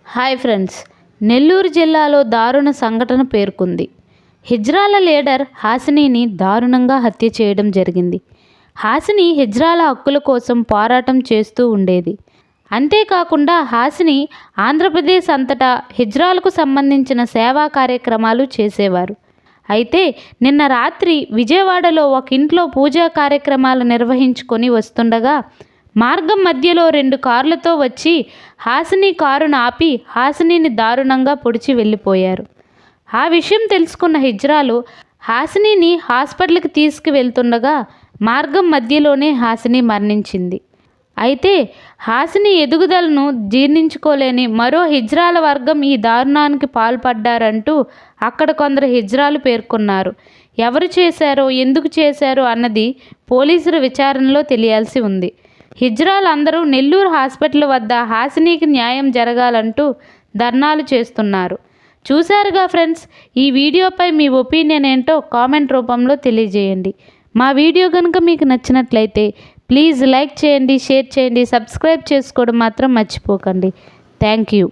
Hi friends, Nellore జిల్లాలో దారుణ సంఘటన పేర్కొంది. హిజ్రాల లీడర్ హాసినీని దారుణంగా హత్య చేయడం జరిగింది. హాసిని హిజ్రాల హక్కుల కోసం పోరాటం చేస్తూ ఉండేది. అంతేకాకుండా హాసిని ఆంధ్రప్రదేశ్ అంతటా హిజ్రాలకు సంబంధించిన సేవా కార్యక్రమాలు చేసేవారు. అయితే నిన్న రాత్రి విజయవాడలో ఒక ఇంట్లో పూజా కార్యక్రమాలు నిర్వహించుకొని వస్తుండగా మార్గం మధ్యలో 2 కార్లతో వచ్చి హాసిని కారును ఆపి హాసినిని దారుణంగా పొడిచి వెళ్ళిపోయారు. ఆ విషయం తెలుసుకున్న హిజ్రాలు హాసినిని హాస్పిటల్కి తీసుకువెళ్తుండగా మార్గం మధ్యలోనే హాసిని మరణించింది. అయితే హాసిని ఎదుగుదలను జీర్ణించుకోలేని మరో హిజ్రాల వర్గం ఈ దారుణానికి పాల్పడ్డారంటూ అక్కడ కొందరు హిజ్రాలు పేర్కొన్నారు. ఎవరు చేశారో, ఎందుకు చేశారో అన్నది పోలీసుల విచారణలో తెలియాల్సి ఉంది. హిజ్రాలు అందరూ నెల్లూరు హాస్పిటల్ వద్ద హాసినికి న్యాయం జరగాలంటూ ధర్నాలు చేస్తున్నారు. చూశారుగా ఫ్రెండ్స్, ఈ వీడియోపై మీ ఒపీనియన్ ఏంటో కామెంట్ రూపంలో తెలియజేయండి. మా వీడియో కనుక మీకు నచ్చినట్లయితే ప్లీజ్ లైక్ చేయండి, షేర్ చేయండి, సబ్స్క్రైబ్ చేసుకోవడం మాత్రం మర్చిపోకండి. Thank you.